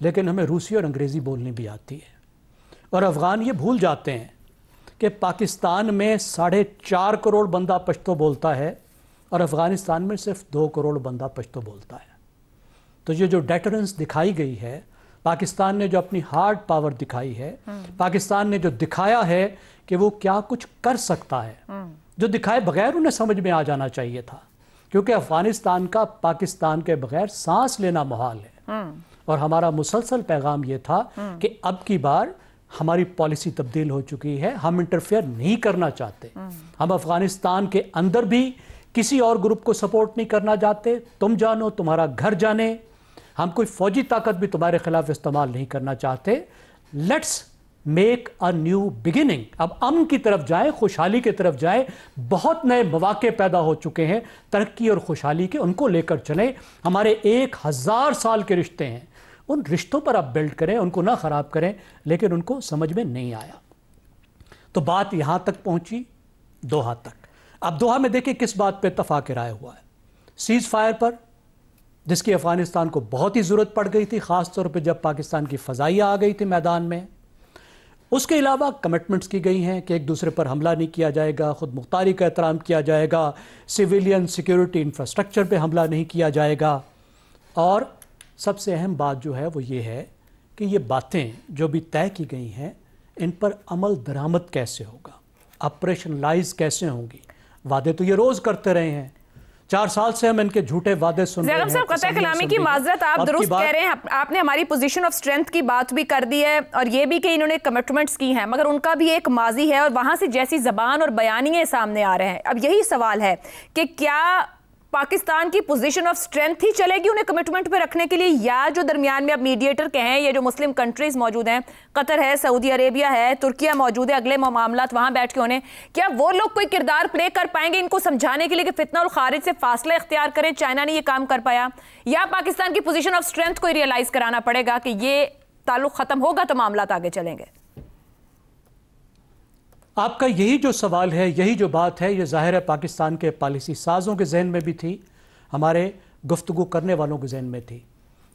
لیکن ہمیں روسی اور انگریزی بولنی بھی آتی ہے. اور افغان یہ بھول جاتے ہیں کہ پاکستان میں 4.5 کروڑ بندہ پشتو بولتا ہے اور افغانستان میں صرف 2 کروڑ بندہ پشتو بولتا ہے. تو یہ جو ڈیٹرنس دکھائی گئی ہے، پاکستان نے جو اپنی ہارڈ پاور دکھائی ہے، پاکستان نے جو دکھایا ہے کہ وہ کیا کچھ کر سکتا ہے، جو دکھائے بغیر انہیں سمجھ میں آ جانا چاہیے تھا، کیونکہ افغانستان کا پاکستان کے بغیر سانس لینا محال ہے. اور ہمارا مسلسل پیغام یہ تھا کہ اب کی بار ہماری پالیسی تبدیل ہو چکی ہے، ہم انٹرفیئر نہیں کرنا چاہتے. ہم افغانستان کے اندر بھی کسی اور گروپ کو سپورٹ نہیں کرنا چاہتے. تم جانو تمہارا گھر جانے. ہم کوئی فوجی طاقت بھی تمہارے خلاف استعمال نہیں کرنا چاہتے. Let's make a new beginning. اب امن کی طرف جائیں، خوشحالی کی طرف جائیں. بہت نئے مواقع پیدا ہو چکے ہیں ترقی اور خوشحالی کے، ان کو لے کر چلیں. ہمارے 1000 سال کے رشتے ہیں، ان رشتوں پر آپ بلڈ کریں، ان کو نہ خراب کریں. لیکن ان کو سمجھ میں نہیں آیا، تو بات یہاں تک پہنچی، دوحہ تک. اب دوحہ میں دیکھیں کس بات پہ اتفاق رائے ہوا ہے. سیز فائر پر، جس کی افغانستان کو بہت ہی ضرورت پڑ گئی تھی، خاص طور پہ جب پاکستان کی فضائیہ آ گئی تھی میدان میں. اس کے علاوہ کمٹمنٹس کی گئی ہیں کہ ایک دوسرے پر حملہ نہیں کیا جائے گا، خود مختاری کا احترام کیا جائے گا، سویلین سیکیورٹی انفراسٹرکچر پہ حملہ نہیں کیا جائے گا. اور سب سے اہم بات جو ہے وہ یہ ہے کہ یہ باتیں جو بھی طے کی گئی ہیں ان پر عمل درآمد کیسے ہوگا، آپریشنلائز کیسے ہوں گی. وعدے تو یہ روز کرتے رہے ہیں، 4 سال سے ہم ان کے جھوٹے وعدے سن رہے ہیں. زیغم صاحب قطع کلامی کی معذرت، آپ درست کہہ رہے ہیں. آپ نے ہماری پوزیشن آف اسٹرینتھ کی بات بھی کر دی ہے اور یہ بھی کہ انہوں نے کمٹمنٹس کی ہیں، مگر ان کا بھی ایک ماضی ہے اور وہاں سے جیسی زبان اور بیانیے سامنے آ رہے ہیں. اب یہی سوال ہے کہ کیا پاکستان کی پوزیشن آف اسٹرینتھ ہی چلے گی انہیں کمٹمنٹ پہ رکھنے کے لیے، یا جو درمیان میں اب میڈیٹر کے ہیں، یہ جو مسلم کنٹریز موجود ہیں، قطر ہے، سعودی عربیہ ہے، ترکیہ موجود ہے، اگلے معاملات وہاں بیٹھ کے ہونے، کیا وہ لوگ کوئی کردار پلے کر پائیں گے ان کو سمجھانے کے لیے کہ فتنہ الخارج سے فاصلہ اختیار کریں؟ چائنا نے یہ کام کر پایا، یا پاکستان کی پوزیشن آف اسٹرینتھ کو ریئلائز کرانا پڑے گا کہ یہ تعلق ختم ہوگا تو معاملات آگے چلیں گے؟ آپ کا یہی جو سوال ہے، یہی جو بات ہے، یہ ظاہر ہے پاکستان کے پالیسی سازوں کے ذہن میں بھی تھی، ہمارے گفتگو کرنے والوں کے ذہن میں تھی.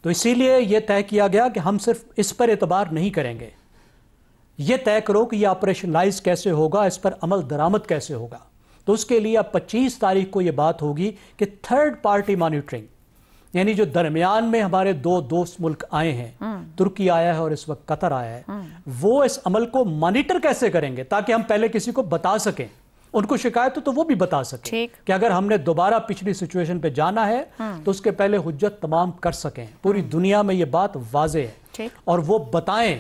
تو اسی لیے یہ طے کیا گیا کہ ہم صرف اس پر اعتبار نہیں کریں گے، یہ طے کرو کہ یہ آپریشنلائز کیسے ہوگا، اس پر عمل درآمد کیسے ہوگا. تو اس کے لیے اب 25 تاریخ کو یہ بات ہوگی کہ تھرڈ پارٹی مانیٹرنگ، یعنی جو درمیان میں ہمارے 2 دوست ملک آئے ہیں، ترکی آیا ہے اور اس وقت قطر آیا ہے، وہ اس عمل کو مانیٹر کیسے کریں گے تاکہ ہم پہلے کسی کو بتا سکیں، ان کو شکایت ہو تو وہ بھی بتا سکیں کہ اگر ہم نے دوبارہ پچھلی سچویشن پہ جانا ہے تو اس کے پہلے حجت تمام کر سکیں. پوری دنیا میں یہ بات واضح ہے اور وہ بتائیں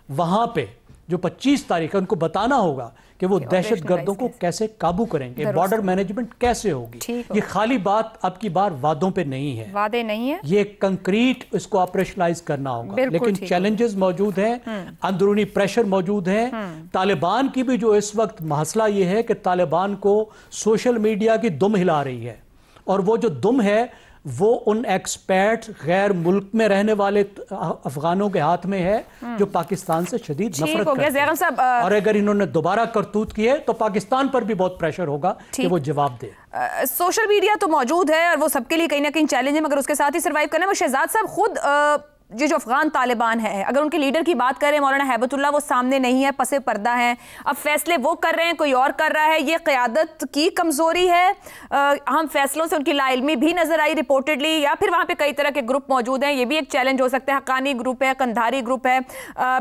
وہاں پہ جو 25 تاریخ ہے، ان کو بتانا ہوگا کہ وہ دہشت گردوں کو کیسے قابو کریں گے، بارڈر مینجمنٹ کیسے ہوگی. یہ خالی بات اب کی بار وعدوں پہ نہیں ہے، وعدے نہیں ہے، یہ کنکریٹ اس کو آپریشنلائز کرنا ہوگا. لیکن چیلنجز موجود ہیں، اندرونی پریشر موجود ہیں. طالبان کی بھی جو اس وقت مسئلہ یہ ہے کہ طالبان کو سوشل میڈیا کی دم ہلا رہی ہے، اور وہ جو دم ہے وہ ان ایکسپیٹ غیر ملک میں رہنے والے افغانوں کے ہاتھ میں ہے جو پاکستان سے شدید نفرت کرتے ہیں. اور اگر انہوں نے دوبارہ کرتوت کیے تو پاکستان پر بھی بہت پریشر ہوگا کہ وہ جواب دے. سوشل میڈیا تو موجود ہے اور وہ سب کے لیے کہیں نہ کہیں چیلنج ہے، مگر اس کے ساتھ ہی سروائیو کرنے میں شہزاد صاحب خود یہ جو افغان طالبان ہے، اگر ان کے لیڈر کی بات کریں مولانا ہیبت اللہ، وہ سامنے نہیں ہے، پس پردہ ہیں. اب فیصلے وہ کر رہے ہیں، کوئی اور کر رہا ہے. یہ قیادت کی کمزوری ہے، اہم فیصلوں سے ان کی لا علمی بھی نظر آئی رپورٹڈلی، یا پھر وہاں پہ کئی طرح کے گروپ موجود ہیں؟ یہ بھی ایک چیلنج ہو سکتا ہے. حقانی گروپ ہے، قندھاری گروپ ہے،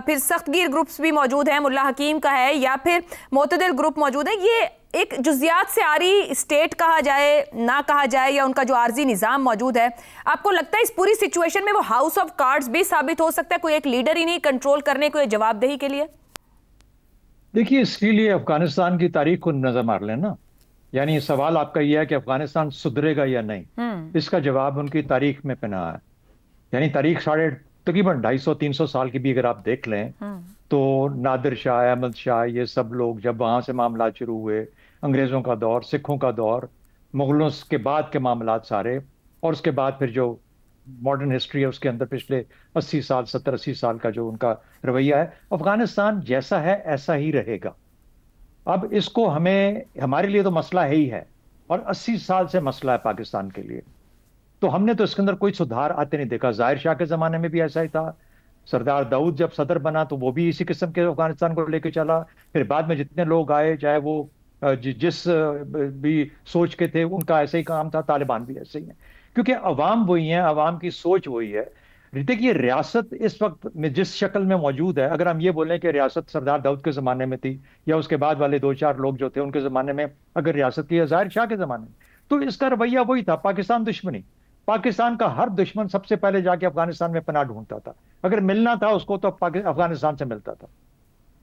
پھر سخت گیر گروپس بھی موجود ہیں، ملا حکیم کا ہے، یا پھر معتدل گروپ موجود ہے. یہ ایک جزیات سے آری اسٹیٹ کہا جائے نہ کہا جائے، یا ان کا جو عارضی نظام موجود ہے، آپ کو لگتا ہے اس پوری سچویشن میں وہ ہاؤس آف کارڈز بھی ثابت ہو سکتا ہے، کوئی ایک لیڈر ہی نہیں کنٹرول کرنے کو جواب دہی کے لیے؟ دیکھیے، اس کے لیے افغانستان کی تاریخ کو نظر مار لیں نا. یعنی سوال آپ کا یہ ہے کہ افغانستان سدھرے گا یا نہیں، اس کا جواب ان کی تاریخ میں پنہا ہے. یعنی تاریخ تقریباً 250-300 سال کی بھی اگر آپ دیکھ لیں تو نادر شاہ، احمد شاہ، یہ سب لوگ جب وہاں سے معاملات شروع ہوئے، انگریزوں کا دور، سکھوں کا دور، مغلوں کے بعد کے معاملات سارے، اور اس کے بعد پھر جو ماڈرن ہسٹری ہے اس کے اندر پچھلے 80 سال 70-80 سال کا جو ان کا رویہ ہے، افغانستان جیسا ہے ایسا ہی رہے گا. اب اس کو ہمارے لیے تو مسئلہ ہے ہی ہے، اور 80 سال سے مسئلہ ہے پاکستان کے لیے. تو ہم نے تو اس کے اندر کوئی سدھار آتے نہیں دیکھا. ظاہر شاہ کے زمانے میں بھی ایسا ہی تھا، سردار داؤد جب صدر بنا تو وہ بھی اسی قسم کے افغانستان کو لے کے چلا. پھر بعد میں جتنے لوگ آئے چاہے وہ جس بھی سوچ کے تھے ان کا ایسے ہی کام تھا. طالبان بھی ایسے ہی ہیں کیونکہ عوام وہی ہیں, عوام کی سوچ وہی ہے. دیکھیے ریاست اس وقت میں جس شکل میں موجود ہے, اگر ہم یہ بولیں کہ ریاست سردار داؤد کے زمانے میں تھی یا اس کے بعد والے 2-4 لوگ جو تھے ان کے زمانے میں اگر ریاست کی, ظاہر شاہ کے زمانے میں, تو اس کا رویہ وہی تھا, پاکستان دشمنی. پاکستان کا ہر دشمن سب سے پہلے جا کے افغانستان میں پناہ ڈھونڈتا تھا, اگر ملنا تھا اس کو تو افغانستان سے ملتا تھا.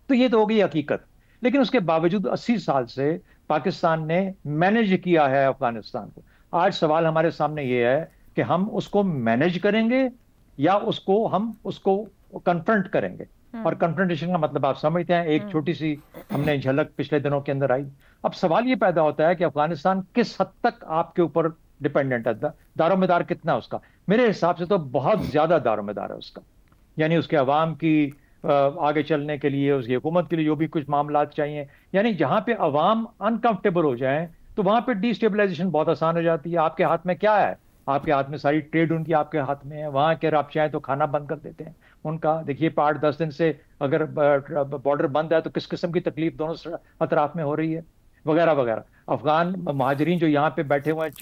تو یہ تو ہو گئی حقیقت. لیکن اس کے باوجود 80 سال سے پاکستان نے مینج کیا ہے افغانستان کو. آج سوال ہمارے سامنے یہ ہے کہ ہم اس کو مینج کریں گے یا ہم اس کو کنفرنٹ کریں گے. اور کنفرنٹیشن کا مطلب آپ سمجھتے ہیں, ایک چھوٹی سی ہم نے جھلک پچھلے دنوں کے اندر آئی. اب سوال یہ پیدا ہوتا ہے کہ افغانستان کس حد تک آپ کے اوپر ڈیپینڈنٹ ہے, دار و مدار کتنا ہے اس کا. میرے حساب سے تو بہت زیادہ دار و مدار ہے اس کا. یعنی اس کے عوام کی آگے چلنے کے لیے, اس کی حکومت کے لیے جو بھی کچھ معاملات چاہیے, یعنی جہاں پہ عوام انکمفرٹیبل ہو جائیں تو وہاں پہ ڈی اسٹیبلائزیشن بہت آسان ہو جاتی ہے. آپ کے ہاتھ میں کیا ہے؟ آپ کے ہاتھ میں ساری ٹریڈ ان کی آپ کے ہاتھ میں ہے. وہاں کے آپ چاہیں تو کھانا بند کر دیتے ہیں ان کا. دیکھیے 8-10 دن سے اگر بارڈر بند ہے تو کس قسم کی تکلیف دونوں اطراف میں ہو رہی ہے, وغیرہ وغیرہ. افغان مہاجرین جو یہاں پہ بیٹھے ہوئے ہیں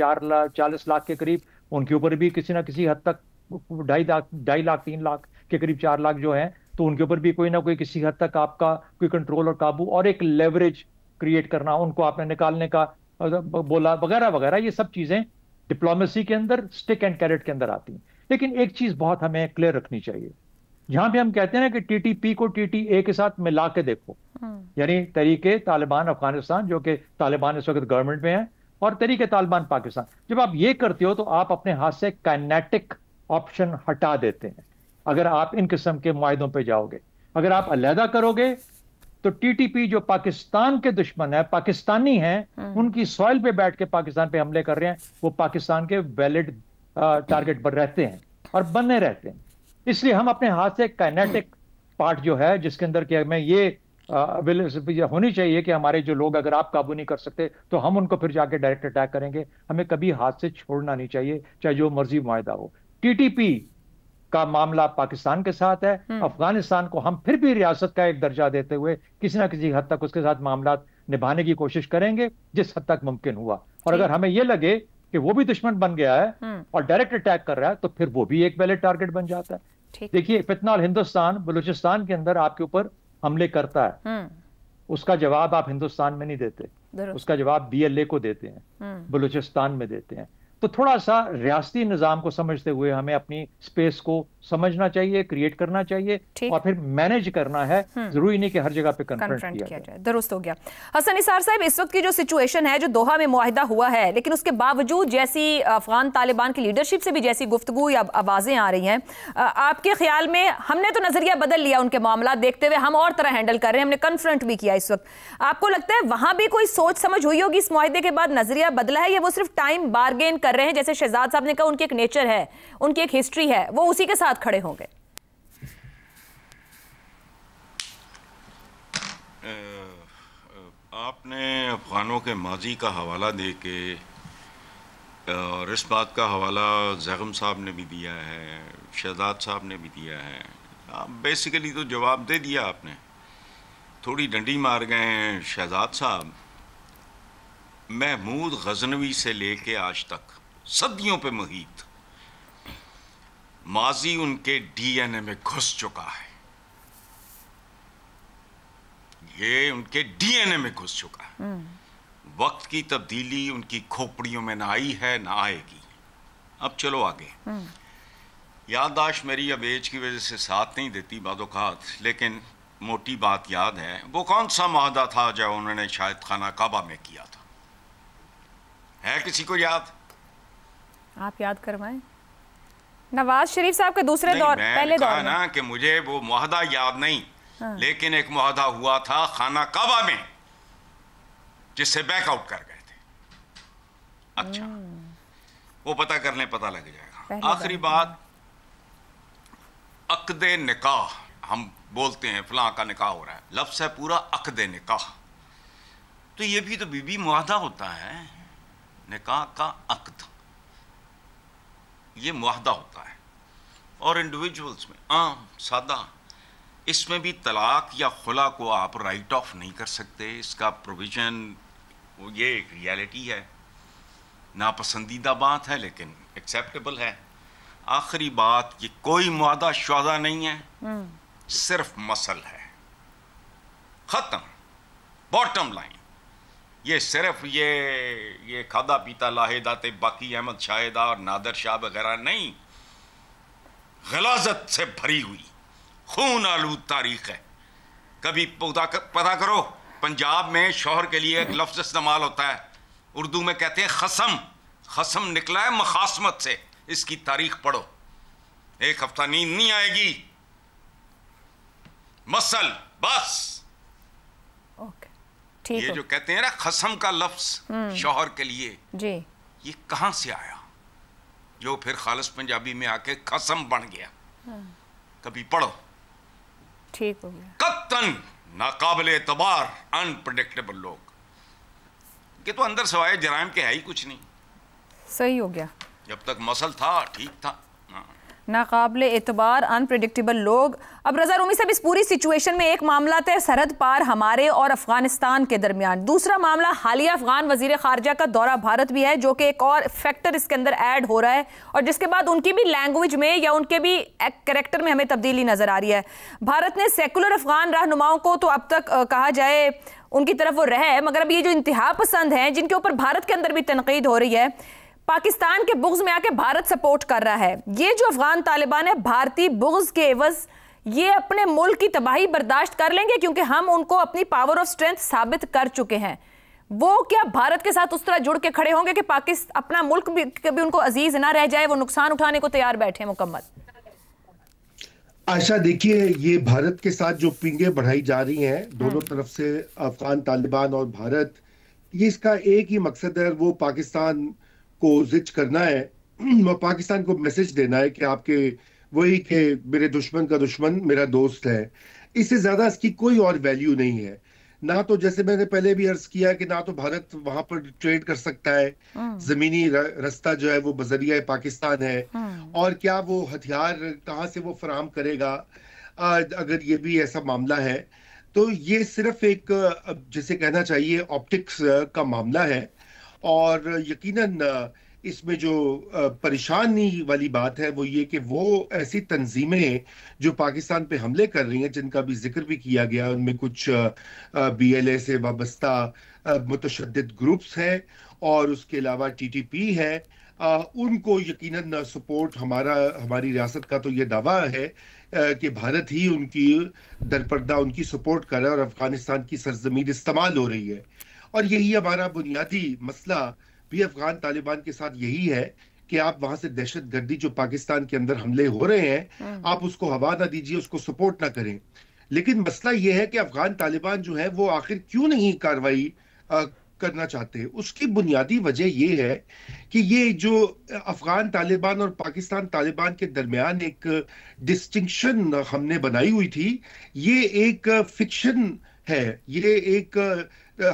40 لاکھ کے قریب, ان کے اوپر بھی کسی نہ کسی حد تک 2.5 لاکھ 3 لاکھ کے قریب 4 لاکھ جو ہیں, تو ان کے اوپر بھی کوئی نہ کوئی کسی حد تک آپ کا کوئی کنٹرول اور قابو اور ایک لیوریج کریٹ کرنا, ان کو آپ نے نکالنے کا بولا, وغیرہ وغیرہ. یہ سب چیزیں ڈپلومیسی کے اندر سٹک اینڈ کیرٹ کے اندر آتی ہیں. لیکن ایک چیز بہت ہمیں کلیئر رکھنی چاہیے, جہاں پہ ہم کہتے ہیں نا کہ ٹی ٹی پی کو ٹی ٹی اے کے ساتھ ملا کے دیکھو, یعنی تحریک طالبان افغانستان جو کہ طالبان اس وقت گورنمنٹ میں ہے, اور تحریک طالبان پاکستان, جب آپ یہ کرتے ہو تو آپ اپنے ہاتھ سے کائنیٹک آپشن ہٹا دیتے ہیں اگر آپ ان قسم کے معاہدوں پہ جاؤ گے. اگر آپ علیحدہ کرو گے تو ٹی ٹی پی جو پاکستان کے دشمن ہے, پاکستانی ہیں, ان کی سوائل پہ بیٹھ کے پاکستان پہ حملے کر رہے ہیں, وہ پاکستان کے ویلڈ ٹارگٹ پر رہتے ہیں اور بنے رہتے ہیں. اس لیے ہم اپنے ہاتھ سے کائنیٹک پارٹ جو ہے جس کے اندر کہ ہمیں یہ ہونی چاہیے کہ ہمارے جو لوگ اگر آپ قابو نہیں کر سکتے تو ہم ان کو پھر جا کے ڈائریکٹ اٹیک کریں گے. ہمیں کبھی ہاتھ سے چھوڑنا نہیں چاہیے, چاہے جو مرضی معاہدہ ہو. ٹی ٹی پی کا معاملہ پاکستان کے ساتھ ہے, افغانستان کو ہم پھر بھی ریاست کا ایک درجہ دیتے ہوئے کسی نہ کسی حد تک اس کے ساتھ معاملات نبھانے کی کوشش کریں گے جس حد تک ممکن ہوا. اور اگر ہمیں یہ لگے کہ وہ بھی دشمن بن گیا ہے اور ڈائریکٹ اٹیک کر رہا ہے تو پھر وہ بھی ایک ویلڈ ٹارگٹ بن جاتا ہے. دیکھیے فتنہ ہندوستان بلوچستان کے اندر آپ کے اوپر حملے کرتا ہے, اس کا جواب آپ ہندوستان میں نہیں دیتے, اس کا جواب بی ایل اے کو دیتے ہیں, بلوچستان میں دیتے ہیں. تو تھوڑا سا ریاستی نظام کو سمجھتے ہوئے ہمیں اپنی سپیس کو سمجھنا چاہیے, کریٹ کرنا چاہیے اور پھر مینج کرنا ہے. ضروری نہیں کہ ہر جگہ پہ کنفرنٹ کیا جائے. درست ہو گیا. حسن نثار صاحب, اس وقت کی جو سچویشن ہے, جو دوحہ میں معاہدہ ہوا ہے, لیکن اس کے باوجود جیسی افغان طالبان کی لیڈرشپ سے بھی جیسی گفتگو یا آوازیں آ رہی ہیں, آپ کے خیال میں ہم نے تو نظریہ بدل لیا ان کے معاملات دیکھتے ہوئے, ہم اور طرح ہینڈل کر رہے ہیں, ہم نے کنفرنٹ بھی کیا اس وقت. آپ کو لگتا ہے وہاں بھی کوئی سوچ سمجھ ہوئی ہوگی اس معاہدے کے بعد, نظریہ بدلا ہے, یا وہ صرف ٹائم بارگین کر رہے ہیں, جیسے شہزاد صاحب نے کہا ان کی ایک نیچر ہے, ان کی ایک ہسٹری ہے, وہ اسی کے ساتھ کھڑے ہوں گے؟ آپ نے افغانوں کے ماضی کا حوالہ دے کے اور اس بات کا حوالہ زیغم صاحب نے بھی دیا ہے, شہزاد صاحب نے بھی دیا ہے, بیسیکلی تو جواب دے دیا آپ نے. تھوڑی ڈنڈی مار گئے ہیں شہزاد صاحب. محمود غزنوی سے لے کے آج تک صدیوں پہ محیط ماضی ان کے ڈی این اے میں گھس چکا ہے, یہ ان کے ڈی این اے میں گھس چکا ہے. وقت کی تبدیلی ان کی کھوپڑیوں میں نہ آئی ہے نہ آئے گی. اب چلو آگے. یادداشت میری اب ایج کی وجہ سے ساتھ نہیں دیتی بعض اوقات, لیکن موٹی بات یاد ہے. وہ کون سا معاہدہ تھا جو انہوں نے شاید خانہ کعبہ میں کیا تھا؟ ہے کسی کو یاد؟ آپ یاد کروائیں. نواز شریف صاحب کے دوسرے دور, پہلے دور میں نا کہ مجھے وہ معاہدہ یاد نہیں, لیکن ایک معاہدہ ہوا تھا خانہ کعبہ میں جس سے بیک آؤٹ کر گئے تھے. اچھا, وہ پتہ کر لیں, پتہ لگ جائے گا. آخری بات, عقد نکاح ہم بولتے ہیں فلاں کا نکاح ہو رہا ہے, لفظ ہے پورا عقد نکاح. تو یہ بھی تو بی معاہدہ ہوتا ہے, نکاح کا عقد, یہ معاہدہ ہوتا ہے. اور انڈیویجولز میں عام سادہ. اس میں بھی طلاق یا خلا کو آپ رائٹ آف نہیں کر سکتے. اس کا پروویژن وہ یہ ایک ریالٹی ہے. ناپسندیدہ بات ہے لیکن ایکسیپٹیبل ہے. آخری بات, یہ کوئی معاہدہ شعدہ نہیں ہے, صرف مسل ہے. ختم. باٹم لائن یہ صرف یہ کھادا پیتا لاہدات باقی احمد شاہدہ اور نادر شاہ وغیرہ نہیں, غلاظت سے بھری ہوئی خون آلود تاریخ ہے. کبھی پتا کرو, پنجاب میں شوہر کے لیے ایک لفظ استعمال ہوتا ہے, اردو میں کہتے ہیں خصم. خصم نکلا ہے مخاصمت سے. اس کی تاریخ پڑھو, ایک ہفتہ نیند نہیں آئے گی. مسل بس. یہ جو کہتے ہیں نا خصم کا لفظ شوہر کے لیے, جی یہ کہاں سے آیا, جو پھر خالص پنجابی میں آ کے قسم بن گیا. کبھی پڑھو. ٹھیک ہو گیا. قطعاً ناقابل اعتبار انپریڈکٹیبل لوگ, کہ تو اندر سوائے جرائم کے ہے ہی کچھ نہیں. صحیح ہو گیا. جب تک مسل تھا ٹھیک تھا. ناقابل اعتبار انپریڈکٹیبل لوگ. اب رضا رومی صاحب, اس پوری سچویشن میں ایک معاملہ ہے سرحد پار ہمارے اور افغانستان کے درمیان, دوسرا معاملہ حالیہ افغان وزیر خارجہ کا دورہ بھارت بھی ہے, جو کہ ایک اور فیکٹر اس کے اندر ایڈ ہو رہا ہے, اور جس کے بعد ان کی بھی لینگویج میں یا ان کے بھی کریکٹر میں ہمیں تبدیلی نظر آ رہی ہے. بھارت نے سیکولر افغان رہنماؤں کو تو اب تک کہا جائے ان کی طرف وہ رہے, مگر اب یہ جو انتہا پسند ہیں جن کے اوپر بھارت کے اندر بھی تنقید ہو رہی ہے, پاکستان کے بغض میں آ کے بھارت سپورٹ کر رہا ہے. یہ جو افغان طالبان ہے بھارتی بغض کے عوض یہ اپنے ملک کی تباہی برداشت کر لیں گے, کیونکہ ہم ان کو اپنی پاور آف سٹرینتھ ثابت کر چکے ہیں. وہ کیا بھارت کے ساتھ اس طرح جڑ کے کھڑے ہوں گے کہ پاکستان اپنا ملک بھی کبھی ان کو عزیز نہ رہ جائے, وہ نقصان اٹھانے کو تیار بیٹھے مکمل؟ عائشہ دیکھیے, یہ بھارت کے ساتھ جو پنگیں بڑھائی جا رہی ہیں دونوں طرف سے, افغان طالبان اور بھارت, یہ اس کا ایک ہی مقصد ہے, وہ پاکستان کو زچ کرنا ہے, پاکستان کو میسج دینا ہے کہ آپ کے وہی کہ میرے دشمن کا دشمن میرا دوست ہے. اس سے زیادہ اس کی کوئی اور ویلیو نہیں ہے. نہ تو جیسے میں نے پہلے بھی عرض کیا کہ نہ تو بھارت وہاں پر ٹریڈ کر سکتا ہے, زمینی رستہ جو ہے وہ بذریعہ پاکستان ہے, اور کیا وہ ہتھیار کہاں سے وہ فراہم کرے گا اگر یہ بھی ایسا معاملہ ہے. تو یہ صرف ایک جسے کہنا چاہیے آپٹکس کا معاملہ ہے, اور یقیناً اس میں جو پریشانی والی بات ہے وہ یہ کہ وہ ایسی تنظیمیں جو پاکستان پہ حملے کر رہی ہیں, جن کا بھی ذکر بھی کیا گیا, ان میں کچھ بی ایل اے سے وابستہ متشدد گروپس ہیں, اور اس کے علاوہ ٹی ٹی پی ہے, ان کو یقیناً سپورٹ ہماری ریاست کا تو یہ دعویٰ ہے کہ بھارت ہی ان کی درپردہ ان کی سپورٹ کر رہا ہے, اور افغانستان کی سرزمین استعمال ہو رہی ہے. اور یہی ہمارا بنیادی مسئلہ بھی افغان طالبان کے ساتھ یہی ہے کہ آپ وہاں سے دہشت گردی جو پاکستان کے اندر حملے ہو رہے ہیں آپ اس کو ہوا نہ دیجیے, اس کو سپورٹ نہ کریں. لیکن مسئلہ یہ ہے کہ افغان طالبان جو ہے وہ آخر کیوں نہیں کارروائی کرنا چاہتے. اس کی بنیادی وجہ یہ ہے کہ یہ جو افغان طالبان اور پاکستان طالبان کے درمیان ایک ڈسٹنکشن ہم نے بنائی ہوئی تھی, یہ ایک فکشن ہے, یہ ایک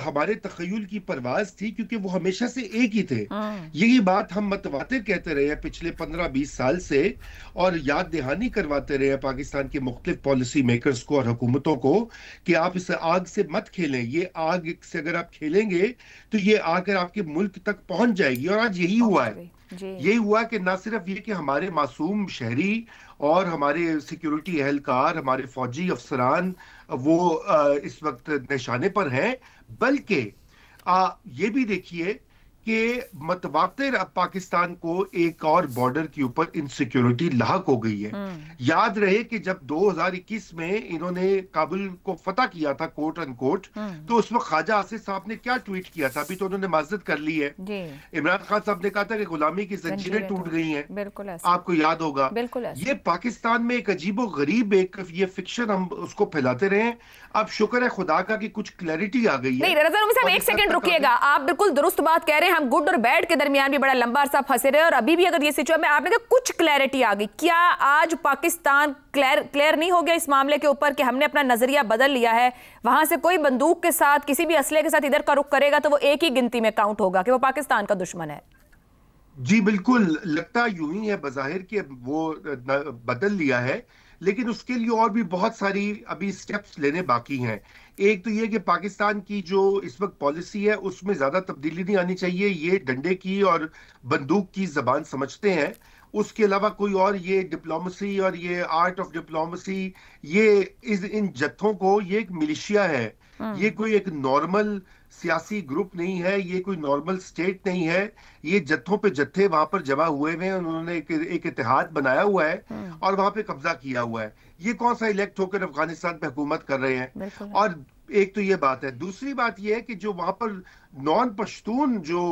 ہمارے تخیل کی پرواز تھی, کیونکہ وہ ہمیشہ سے ایک ہی تھے. یہی بات ہم متواتر کہتے رہے ہیں پچھلے 15-20 سال سے, اور یاد دہانی کرواتے رہے ہیں پاکستان کے مختلف پالیسی میکرز کو اور حکومتوں کو کہ آپ اس آگ سے مت کھیلیں. یہ آگ سے اگر آپ کھیلیں گے تو یہ آگ آپ کے ملک تک پہنچ جائے گی. اور آج یہی ہوا ہے. یہی ہوا کہ نہ صرف یہ کہ ہمارے معصوم شہری اور ہمارے سیکیورٹی اہلکار, ہمارے فوجی افسران وہ اس وقت نشانے پر ہیں, بلکہ یہ بھی دیکھیے کہ متواتر اب پاکستان کو ایک اور بارڈر کے اوپر انسیکیورٹی لاحق ہو گئی ہے. یاد رہے کہ جب 2021 میں انہوں نے کابل کو فتح کیا تھا کوٹ ان کوٹ, تو اس وقت خواجہ آصف صاحب نے کیا ٹویٹ کیا تھا, ابھی تو انہوں نے معذرت کر لی ہے. عمران خان صاحب نے کہا تھا کہ غلامی کی زنجیریں ٹوٹ گئی ہیں, آپ کو یاد ہوگا. یہ پاکستان میں ایک عجیب و غریب ایک یہ فکشن ہم اس کو پھیلاتے رہے. اب شکر ہے خدا کا کہ کچھ کلیئرٹی آ گئی ہے. نہیں رضا رومی صاحب ایک سیکنڈ رکیے گا, آپ بالکل درست بات کہہ رہے ہیں. ہم گڈ اور بیڈ کے درمیان بھی بڑا لمبا عرصہ پھنسے رہے, اور ابھی بھی اگر یہ سچویشن میں آپ نے کہا کچھ کلیئرٹی آ گئی, کیا آج پاکستان کلیئر نہیں ہو گیا اس معاملے کے اوپر کہ ہم نے اپنا نظریہ بدل لیا ہے, وہاں سے کوئی بندوق کے ساتھ کسی بھی اسلحے کے ساتھ ادھر کا رخ کرے گا تو وہ ایک ہی گنتی میں کاؤنٹ ہوگا کہ وہ پاکستان کا دشمن ہے؟ جی بالکل، لگتا یوں ہی ہے بظاہر کہ وہ بدل لیا ہے، لیکن اس کے لیے اور بھی بہت ساری ابھی سٹیپس لینے باقی ہیں۔ ایک تو یہ کہ پاکستان کی جو اس وقت پالیسی ہے اس میں زیادہ تبدیلی نہیں آنی چاہیے، یہ ڈنڈے کی اور بندوق کی زبان سمجھتے ہیں، اس کے علاوہ کوئی اور یہ ڈپلومسی اور یہ آرٹ آف ڈپلومسی، یہ ان جتھوں کو، یہ ایک ملیشیا ہے، یہ کوئی ایک نارمل سیاسی گروپ نہیں ہے، یہ کوئی نارمل سٹیٹ نہیں ہے، یہ جتھوں پہ جتھے وہاں پر جمع ہوئے ہیں، انہوں نے ایک اتحاد بنایا ہوا ہے اور وہاں پہ قبضہ کیا ہوا ہے۔ یہ کون سا الیکٹ ہو کر افغانستان پہ حکومت کر رہے ہیں؟ اور ایک تو یہ بات ہے، دوسری بات یہ ہے کہ جو وہاں پر نان پشتون جو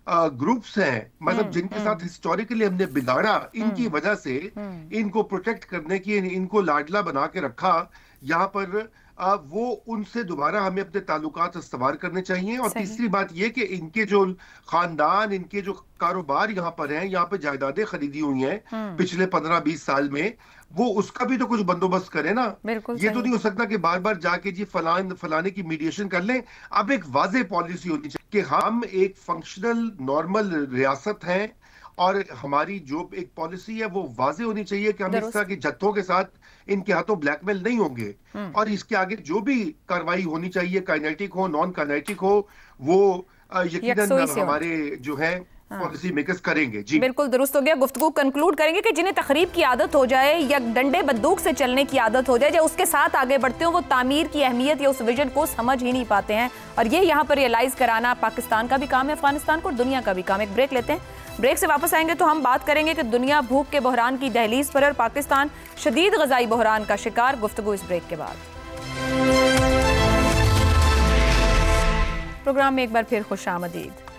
گروپس ہیں، مطلب جن کے ساتھ ہسٹوریکلی ہم نے بگاڑا، ان کی وجہ سے ان کو پروٹیکٹ کرنے کی، ان کو لاڈلا بنا کے رکھا یہاں پر، وہ ان سے دوبارہ ہمیں اپنے تعلقات استوار کرنے چاہیے۔ اور تیسری بات یہ کہ ان کے جو خاندان، ان کے جو کاروبار یہاں پر ہیں، یہاں پہ جائیدادیں خریدی ہوئی ہیں پچھلے 15-20 سال میں، وہ اس کا بھی تو کچھ بندوبست کرے نا۔ یہ تو نہیں ہو سکتا کہ بار بار جا کے جی فلانے کی میڈیشن کر لیں۔ اب ایک واضح پالیسی ہونی چاہیے کہ ہم ایک فنکشنل نارمل ریاست ہیں، اور ہماری جو ایک پالیسی ہے وہ واضح ہونی چاہیے کہ ہم اس طرح کے جتھوں کے ساتھ ان کے ہاتھوں بلیک میل نہیں ہوں گے، اور اس کے آگے جو بھی کاروائی ہونی چاہیے، کائنیٹک ہو نان کائنیٹک ہو، وہ یقیناً ہمارے جو ہے پالیسی میکرز کریں گے۔ جی بالکل درست ہو گیا۔ گفتگو کنکلوڈ کریں گے کہ جنہیں تخریب کی عادت ہو جائے یا ڈنڈے بندوق سے چلنے کی عادت ہو جائے یا اس کے ساتھ آگے بڑھتے ہوں، وہ تعمیر کی اہمیت یا اس ویژن کو سمجھ ہی نہیں پاتے ہیں، اور یہ یہاں پر ریئلائز کرانا پاکستان کا بھی کام ہے، افغانستان کو، دنیا کا بھی کام ہے۔ ایک بریک لیتے ہیں، بریک سے واپس آئیں گے تو ہم بات کریں گے کہ دنیا بھوک کے بحران کی دہلیز پر اور پاکستان شدید غذائی بحران کا شکار۔ گفتگو اس بریک کے بعد۔ پروگرام میں ایک بار پھر خوش آمدید۔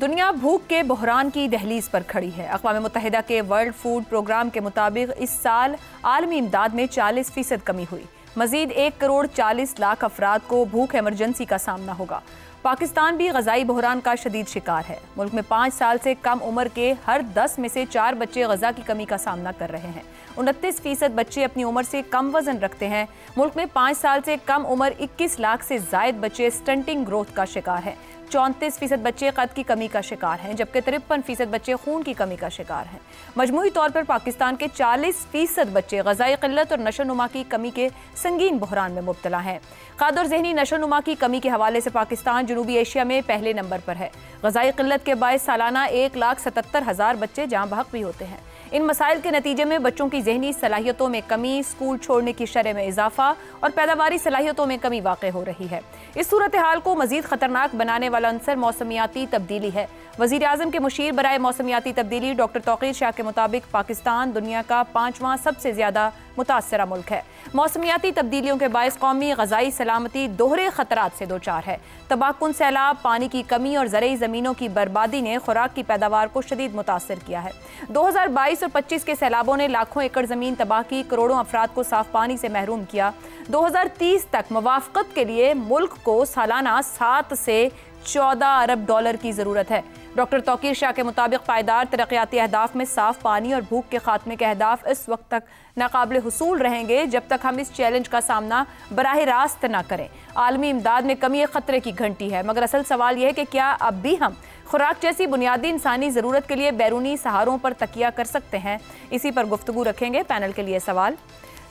دنیا بھوک کے بحران کی دہلیز پر کھڑی ہے۔ اقوام متحدہ کے ورلڈ فوڈ پروگرام کے مطابق اس سال عالمی امداد میں 40% کمی ہوئی۔ مزید 1,40,00,000 افراد کو بھوک ایمرجنسی کا سامنا ہوگا۔ پاکستان بھی غذائی بحران کا شدید شکار ہے۔ ملک میں 5 سال سے کم عمر کے ہر 10 میں سے 4 بچے غذا کی کمی کا سامنا کر رہے ہیں۔ 29% بچے اپنی عمر سے کم وزن رکھتے ہیں۔ ملک میں 5 سال سے کم عمر 21 لاکھ سے زائد بچے سٹنٹنگ گروتھ کا شکار ہیں۔ 34% بچے قد کی کمی کا شکار ہیں، جبکہ 53% بچے خون کی کمی کا شکار ہیں۔ مجموعی طور پر پاکستان کے 40% بچے غذائی قلت اور نشو و نما کی کمی کے سنگین بحران میں مبتلا ہیں۔ قد اور ذہنی نشو و نما کی کمی کے حوالے سے پاکستان جنوبی ایشیا میں پہلے نمبر پر ہے۔ غذائی قلت کے باعث سالانہ 1,77,000 بچے جاں بحق بھی ہوتے ہیں۔ ان مسائل کے نتیجے میں بچوں کی ذہنی صلاحیتوں میں کمی، اسکول چھوڑنے کی شرح میں اضافہ اور پیداواری صلاحیتوں میں کمی واقع ہو رہی ہے۔ اس صورتحال کو مزید خطرناک بنانے والا عنصر موسمیاتی تبدیلی ہے۔ وزیر اعظم کے مشیر برائے موسمیاتی تبدیلی ڈاکٹر توقیر شاہ کے مطابق پاکستان دنیا کا 5واں سب سے زیادہ متاثرہ ملک ہے۔ موسمیاتی تبدیلیوں کے باعث قومی غذائی سلامتی دوہرے خطرات سے دوچار ہے۔ تباہ کن سیلاب، پانی کی کمی اور زرعی زمینوں کی بربادی نے خوراک کی پیداوار کو شدید متاثر کیا ہے۔ 2022 اور 25 کے سیلابوں نے لاکھوں ایکڑ زمین تباہ کی، کروڑوں افراد کو صاف پانی سے محروم کیا۔ 2030 تک موافقت کے لیے ملک کو سالانہ 7 سے 14 ارب ڈالر کی ضرورت ہے۔ ڈاکٹر توقیر شاہ کے مطابق پائیدار ترقیاتی اہداف میں صاف پانی اور بھوک کے خاتمے کے اہداف اس وقت تک ناقابل حصول رہیں گے جب تک ہم اس چیلنج کا سامنا براہ راست نہ کریں۔ عالمی امداد میں کمی ایک خطرے کی گھنٹی ہے، مگر اصل سوال یہ ہے کہ کیا اب بھی ہم خوراک جیسی بنیادی انسانی ضرورت کے لیے بیرونی سہاروں پر تکیہ کر سکتے ہیں؟ اسی پر گفتگو رکھیں گے۔ پینل کے لیے سوال: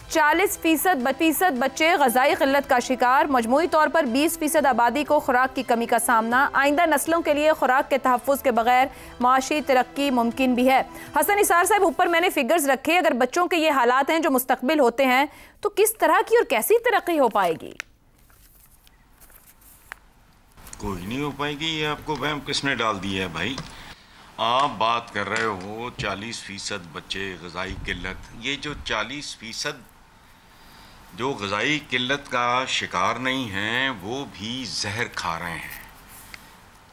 40% بچے غذائی قلت کا شکار، مجموعی طور پر 20% آبادی کو خوراک کی کمی کا سامنا، آئندہ نسلوں کے لیے خوراک کے تحفظ کے بغیر معاشی ترقی ممکن بھی ہے۔ حسن نثار صاحب، اوپر میں نے فگرز رکھے، اگر بچوں کے یہ حالات ہیں جو مستقبل ہوتے ہیں تو کس طرح کی اور کیسی ترقی ہو پائے گی؟ کوئی نہیں ہو پائے گی، یہ آپ کو وہم کس نے ڈال دیا ہے بھائی؟ آپ بات کر رہے ہو 40% بچے غذائی قلت، یہ جو 40% جو غذائی قلت کا شکار نہیں ہیں وہ بھی زہر کھا رہے ہیں۔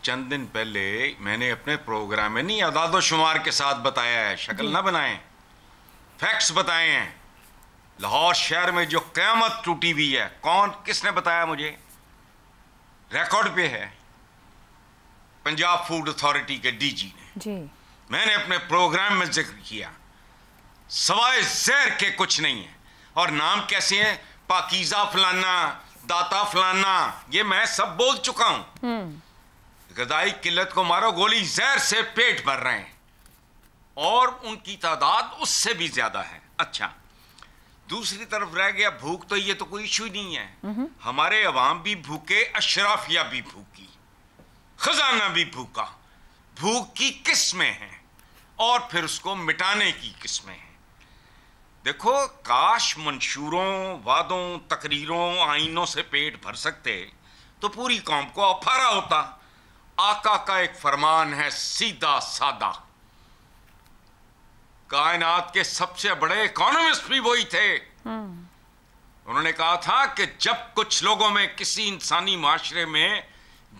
چند دن پہلے میں نے اپنے پروگرام میں نہیں اعداد و شمار کے ساتھ بتایا ہے، شکل نہ بنائیں، فیکٹس بتائے ہیں۔ لاہور شہر میں جو قیامت ٹوٹی ہوئی ہے، کس نے بتایا مجھے؟ ریکارڈ پہ ہے، پنجاب فوڈ اتھارٹی کے ڈی جی نے۔ میں نے اپنے پروگرام میں ذکر کیا، سوائے زہر کے کچھ نہیں ہے۔ اور نام کیسے ہیں؟ پاکیزہ فلانا، داتا فلانا، یہ میں سب بول چکا ہوں۔ غذائی قلت کو مارو گولی، زہر سے پیٹ بھر رہے ہیں۔ اور ان کی تعداد اس سے بھی زیادہ ہے. اچھا, دوسری طرف رہ گیا بھوک, تو یہ تو کوئی ایشو ہی نہیں ہے. ہمارے عوام بھی بھوکے, اشرافیہ بھی بھوکی, خزانہ بھی بھوکا. بھوک کی قسمیں ہیں اور پھر اس کو مٹانے کی قسمیں ہیں. دیکھو, کاش منشوروں, وعدوں, تقریروں, آئینوں سے پیٹ بھر سکتے تو پوری قوم کو افارا ہوتا. آقا کا ایک فرمان ہے سیدھا سادہ. کائنات کے سب سے بڑے اکانومسٹ بھی وہی تھے. انہوں نے کہا تھا کہ جب کچھ لوگوں میں, کسی انسانی معاشرے میں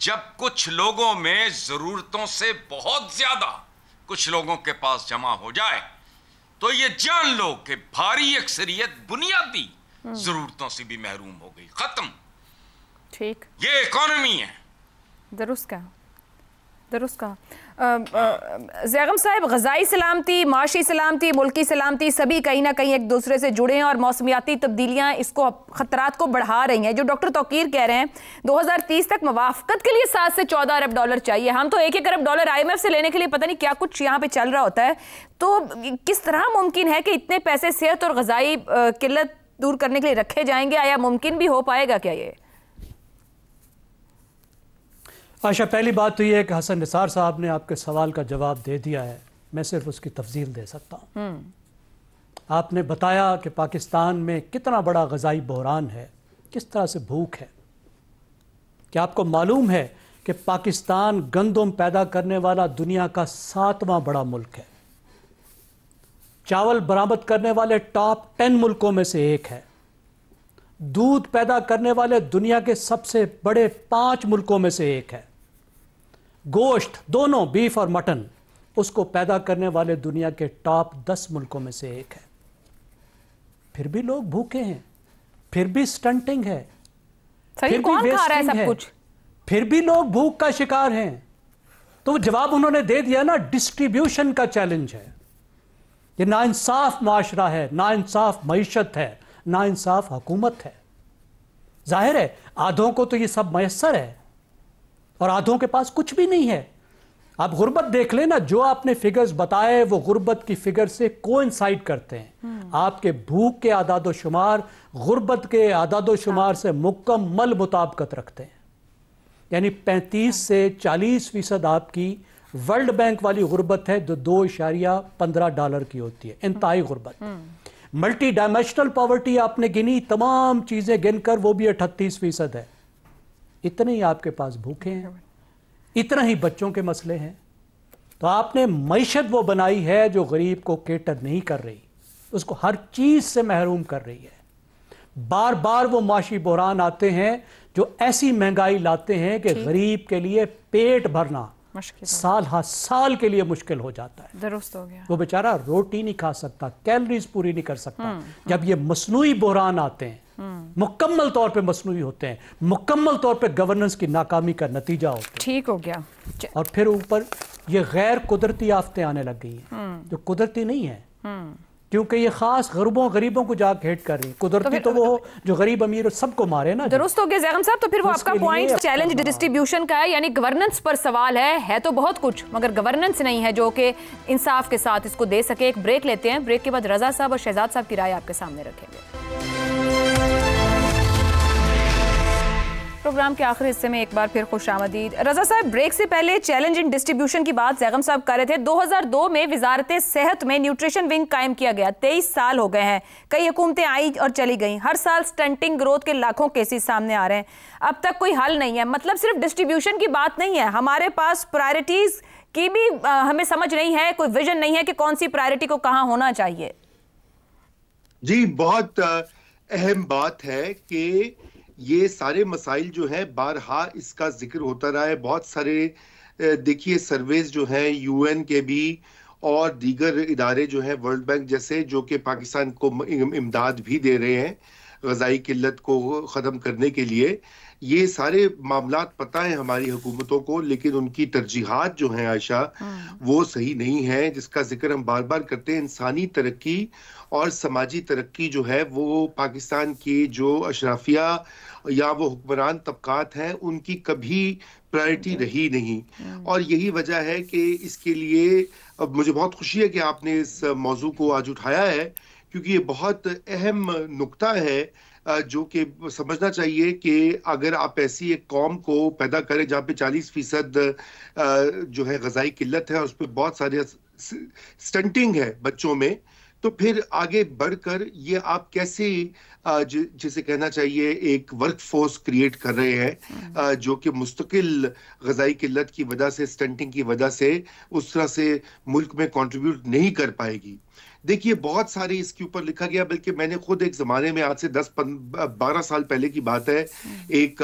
جب کچھ لوگوں میں ضرورتوں سے بہت زیادہ کچھ لوگوں کے پاس جمع ہو جائے تو یہ جان لو کہ بھاری اکثریت بنیادی ضرورتوں سے بھی محروم ہو گئی. ختم. ٹھیک, یہ اکانومی ہے. درست کہا, درست کہا. زیغم صاحب, غذائی سلامتی, معاشی سلامتی, ملکی سلامتی سبھی کہیں نہ کہیں ایک دوسرے سے جڑے ہیں اور موسمیاتی تبدیلیاں اس کو خطرات کو بڑھا رہی ہیں. جو ڈاکٹر توقیر کہہ رہے ہیں 2030 تک موافقت کے لیے 7 سے 14 ارب ڈالر چاہیے. ہم تو 1 ارب ڈالر IMF سے لینے کے لیے پتہ نہیں کیا کچھ یہاں پہ چل رہا ہوتا ہے. تو کس طرح ممکن ہے کہ اتنے پیسے صحت اور غذائی قلت دور کرنے کے لیے رکھے جائیں گے؟ آیا ممکن بھی ہو پائے گا کیا یہ؟ عائشہ, پہلی بات تو یہ ہے کہ حسن نثار صاحب نے آپ کے سوال کا جواب دے دیا ہے, میں صرف اس کی تفصیل دے سکتا ہوں. آپ نے بتایا کہ پاکستان میں کتنا بڑا غذائی بحران ہے, کس طرح سے بھوک ہے. کیا آپ کو معلوم ہے کہ پاکستان گندم پیدا کرنے والا دنیا کا 7واں بڑا ملک ہے, چاول برآمد کرنے والے ٹاپ 10 ملکوں میں سے ایک ہے, دودھ پیدا کرنے والے دنیا کے سب سے بڑے 5 ملکوں میں سے ایک ہے, گوشت دونوں بیف اور مٹن اس کو پیدا کرنے والے دنیا کے ٹاپ 10 ملکوں میں سے ایک ہے. پھر بھی لوگ بھوکے ہیں, پھر بھی سٹنٹنگ ہے, صحیح, کون کھا رہا ہے سب کچھ, پھر بھی لوگ بھوک کا شکار ہیں. تو جواب انہوں نے دے دیا نا, ڈسٹریبیوشن کا چیلنج ہے. یہ ناانصاف معاشرہ ہے, ناانصاف معیشت ہے, ناانصاف حکومت ہے. ظاہر ہے آدھوں کو تو یہ سب میسر ہے اور آدھوں کے پاس کچھ بھی نہیں ہے. آپ غربت دیکھ لیں نا, جو آپ نے فگرز بتائے وہ غربت کی فگر سے کوئنسائڈ کرتے ہیں. آپ کے بھوک کے اعداد و شمار غربت کے اعداد و شمار سے مکمل مطابقت رکھتے ہیں. یعنی 35 سے 40% آپ کی ورلڈ بینک والی غربت ہے جو $2.15 کی ہوتی ہے, انتہائی غربت. ملٹی ڈائمیشنل پاورٹی آپ نے گنی, تمام چیزیں گن کر وہ بھی 38% ہے. اتنے ہی آپ کے پاس بھوکے ہیں, اتنا ہی بچوں کے مسئلے ہیں. تو آپ نے معیشت وہ بنائی ہے جو غریب کو کیٹر نہیں کر رہی, اس کو ہر چیز سے محروم کر رہی ہے. بار بار وہ معاشی بحران آتے ہیں جو ایسی مہنگائی لاتے ہیں کہ غریب کے لیے پیٹ بھرنا سال ہر سال کے لیے مشکل ہو جاتا ہے. درست ہو گیا. وہ بیچارہ روٹی نہیں کھا سکتا, کیلریز پوری نہیں کر سکتا. جب یہ مصنوعی بحران آتے ہیں, مکمل طور پہ مصنوعی ہوتے ہیں, مکمل طور پہ گورننس کی ناکامی کا نتیجہ ہوتا ہے. ٹھیک ہو گیا. اور پھر اوپر یہ غیر قدرتی آفتیں آنے لگ گئی ہیں جو قدرتی نہیں ہیں, کیونکہ یہ خاص غریبوں کو جا کے ہٹ کر رہی. قدرتی تو وہ جو غریب امیر سب کو مارے نا. درست ہو گیا زیغم صاحب. تو پھر وہ آپ کا پوائنٹ چیلنج ڈسٹریبیوشن کا ہے, یعنی گورننس پر سوال ہے تو بہت کچھ مگر گورننس نہیں ہے جو کہ انصاف کے ساتھ اس کو دے سکے. ایک بریک لیتے ہیں, بریک کے بعد رضا صاحب اور شہزاد صاحب کی رائے آپ کے سامنے رکھیں گے. پروگرام کے آخری حصے میں ایک بار پھر خوش آمدید. رضا صاحب, بریک سے پہلے چیلنج ان ڈسٹریبیوشن کی بات زیغم صاحب کر رہے تھے. 2002 میں وزارت صحت میں نیوٹریشن ونگ قائم کیا گیا. 23 سال ہو گئے ہیں, کئی حکومتیں آئی اور چلی گئیں. ہر سال سٹنٹنگ گروتھ کے لاکھوں کیسز سامنے آ رہے ہیں, اب تک کوئی حل نہیں ہے. مطلب صرف ڈسٹریبیوشن کی بات نہیں ہے, ہمارے پاس پرائرٹیز کی بھی ہمیں سمجھ نہیں ہے, کوئی ویژن نہیں ہے کہ کون سی پرائرٹی کو کہاں ہونا چاہیے. جی, بہت اہم بات ہے کہ یہ سارے مسائل جو ہیں بارہا اس کا ذکر ہوتا رہا ہے. بہت سارے دیکھیے سرویز جو ہیں UN کے بھی اور دیگر ادارے جو ہیں ورلڈ بینک جیسے, جو کہ پاکستان کو امداد بھی دے رہے ہیں, غذائی قلت کو ختم کرنے کے لیے. یہ سارے معاملات پتہ ہیں ہماری حکومتوں کو، لیکن ان کی ترجیحات جو ہیں عائشہ وہ صحیح نہیں ہیں. جس کا ذکر ہم بار بار کرتے ہیں، انسانی ترقی اور سماجی ترقی جو ہے وہ پاکستان کی جو اشرافیہ یا وہ حکمران طبقات ہیں ان کی کبھی پرائرٹی رہی نہیں. اور یہی وجہ ہے کہ اس کے لیے اب مجھے بہت خوشی ہے کہ آپ نے اس موضوع کو آج اٹھایا ہے، کیونکہ یہ بہت اہم نکتہ ہے جو کہ سمجھنا چاہیے کہ اگر آپ ایسی ایک قوم کو پیدا کریں جہاں پہ 40% جو ہے غذائی قلت ہے، اس پہ بہت سارے سٹنٹنگ ہے بچوں میں، تو پھر آگے بڑھ کر یہ آپ کیسے جسے کہنا چاہیے ایک ورک فورس کریٹ کر رہے ہیں جو کہ مستقل غذائی قلت کی وجہ سے، سٹنٹنگ کی وجہ سے اس طرح سے ملک میں کنٹریبیوٹ نہیں کر پائے گی. دیکھیے بہت سارے اس کے اوپر لکھا گیا، بلکہ میں نے خود ایک زمانے میں آج سے 10-12 سال پہلے کی بات ہے ایک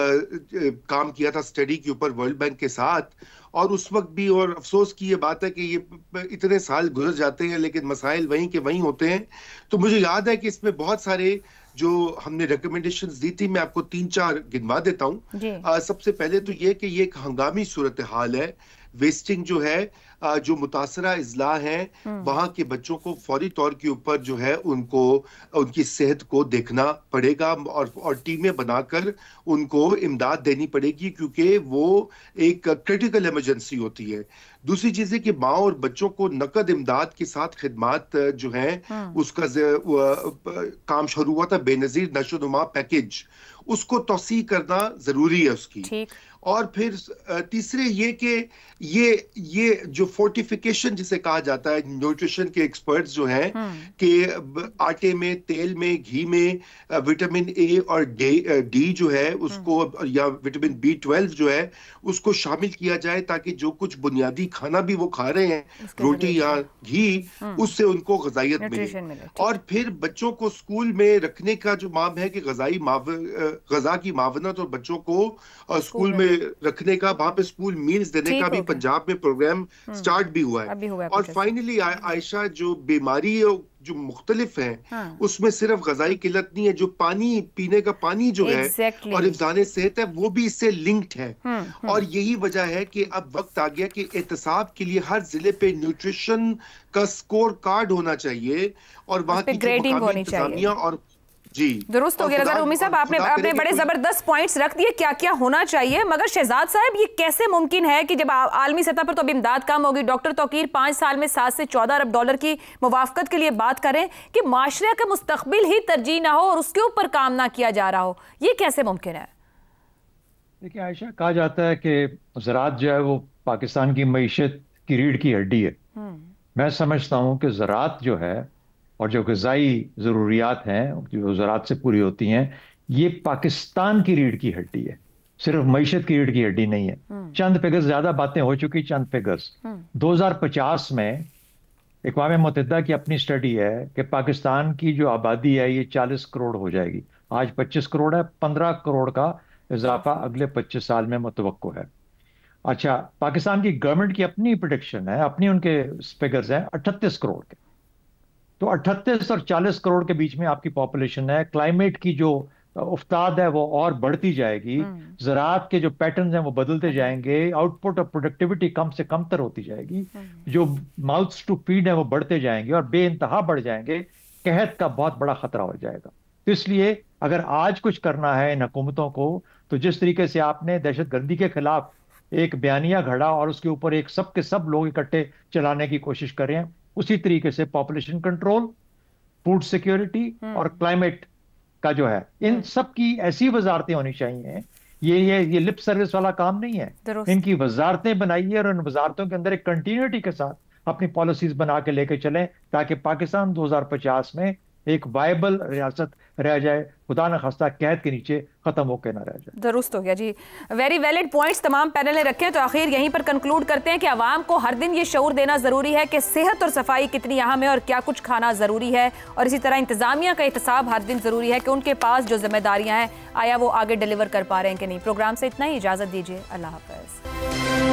کام کیا تھا اسٹڈی کے اوپر ورلڈ بینک کے ساتھ، اور اس وقت بھی، اور افسوس کی یہ بات ہے کہ یہ اتنے سال گزر جاتے ہیں لیکن مسائل وہیں کے وہیں ہوتے ہیں. تو مجھے یاد ہے کہ اس میں بہت سارے جو ہم نے ریکمنڈیشنز دی تھی، میں آپ کو 3-4 گنوا دیتا ہوں. سب سے پہلے تو یہ کہ یہ ایک ہنگامی صورتحال ہے. ویسٹنگ جو ہے، جو متاثرہ اضلاع ہیں وہاں کے بچوں کو فوری طور کے اوپر جو ہے ان کی صحت کو دیکھنا پڑے گا اور ٹیمیں بنا کر ان کو امداد دینی پڑے گی، کیونکہ وہ ایک کرٹیکل ایمرجنسی ہوتی ہے. دوسری چیز ہے کہ ماں اور بچوں کو نقد امداد کے ساتھ خدمات جو ہیں اس کا کام شروع ہوا تھا، بے نظیر نشو و نما پیکج، اس کو توسیع کرنا ضروری ہے اس کی. اور پھر تیسرے یہ کہ یہ جو فورٹیفیکیشن جسے کہا جاتا ہے، نیوٹریشن کے ایکسپرٹس جو ہیں کہ آٹے میں، تیل میں، گھی میں وٹامن اے اور ڈی جو ہے اس کو، یا وٹامن B12 جو ہے اس کو شامل کیا جائے، تاکہ جو کچھ بنیادی کھانا بھی وہ کھا رہے ہیں، روٹی یا گھی، اس سے ان کو غذائیت ملے. اور پھر بچوں کو اسکول میں رکھنے کا جو مام ہے کہ غذا کی معاونت اور بچوں کو اسکول میں رکھنے کا، وہاں پہ اسکول میلز دینے کا بھی پنجاب میں پروگرام سٹارٹ بھی ہوا ہے. اور فائنلی عائشہ، جو بیماری جو مختلف ہیں اس میں صرف غذائی قلت نہیں ہے، جو پانی پینے کا پانی جو ہے اور حفظان صحت ہے وہ بھی اس سے لنکڈ ہے. اور یہی وجہ ہے کہ اب وقت آ گیا کہ احتساب کے لیے ہر ضلع پہ نیوٹریشن کا سکور کارڈ ہونا چاہیے، اور وہاں کی مقامی انتظامیہ اور جی درست ہو گیا. رضا رومی صاحب، آپ نے بڑے زبردست پوائنٹس رکھ دیے کیا کیا ہونا چاہیے. مگر شہزاد صاحب، یہ کیسے ممکن ہے کہ جب عالمی سطح پر تو اب امداد کم ہوگی، ڈاکٹر توقیر 5 سال میں 7 سے 14 ارب ڈالر کی موافقت کے لیے بات کریں، کہ معاشرے کا مستقبل ہی ترجیح نہ ہو اور اس کے اوپر کام نہ کیا جا رہا ہو، یہ کیسے ممکن ہے؟ دیکھیں عائشہ، کہا جاتا ہے کہ زراعت جو ہے وہ پاکستان کی معیشت کی ریڑھ کی ہڈی ہے. میں سمجھتا ہوں کہ زراعت جو ہے اور جو غذائی ضروریات ہیں جو زراعت سے پوری ہوتی ہیں، یہ پاکستان کی ریڑھ کی ہڈی ہے، صرف معیشت کی ریڑھ کی ہڈی نہیں ہے. چند فگرز، زیادہ باتیں ہو چکی، چند فگرز. 2050 میں اقوام متحدہ کی اپنی سٹڈی ہے کہ پاکستان کی جو آبادی ہے یہ 40 کروڑ ہو جائے گی. آج 25 کروڑ ہے، 15 کروڑ کا اضافہ اگلے 25 سال میں متوقع ہے. اچھا، پاکستان کی گورنمنٹ کی اپنی پریڈکشن ہے، اپنی ان کے فگرز ہیں 38 کروڑ کے. تو 38 اور 40 کروڑ کے بیچ میں آپ کی پاپولیشن ہے. کلائمیٹ کی جو افتاد ہے وہ اور بڑھتی جائے گی، زراعت کے جو پیٹرنز ہیں وہ بدلتے جائیں گے، آؤٹ پٹ اور پروڈکٹیوٹی کم سے کم تر ہوتی جائے گی، جو ماؤتھس ٹو فیڈ ہیں وہ بڑھتے جائیں گے اور بے انتہا بڑھ جائیں گے. قحط کا بہت بڑا خطرہ ہو جائے گا. تو اس لیے اگر آج کچھ کرنا ہے ان حکومتوں کو، تو جس طریقے سے آپ نے دہشت گردی کے خلاف ایک بیانیہ گھڑا اور اس کے اوپر ایک سب کے سب لوگ اکٹھے چلانے کی کوشش کر رہے ہیں، اسی طریقے سے پاپولیشن کنٹرول، فوڈ سیکیورٹی اور کلائمیٹ کا جو ہے، ان سب کی ایسی وزارتیں ہونی چاہیے. یہ لپ سروس والا کام نہیں ہے. ان کی وزارتیں بنائیے اور ان وزارتوں کے اندر ایک کنٹینیوٹی کے ساتھ اپنی پالیسیز بنا کے لے کے چلیں، تاکہ پاکستان 2050 میں ایک وائبل ریاست رہ جائے، خدا نہ خواستہ قحط کے نیچے ختم ہو کے نہ رہ جائے. درست ہو گیا جی. ویری ویلڈ پوائنٹس تمام پینل نے رکھے. تو آخر یہیں پر کنکلوڈ کرتے ہیں کہ عوام کو ہر دن یہ شعور دینا ضروری ہے کہ صحت اور صفائی کتنی اہم ہے اور کیا کچھ کھانا ضروری ہے، اور اسی طرح انتظامیہ کا احتساب ہر دن ضروری ہے کہ ان کے پاس جو ذمہ داریاں ہیں آیا وہ آگے ڈیلیور کر پا رہے ہیں کہ نہیں. پروگرام سے اتنا ہی، اجازت دیجیے. اللہ حافظ.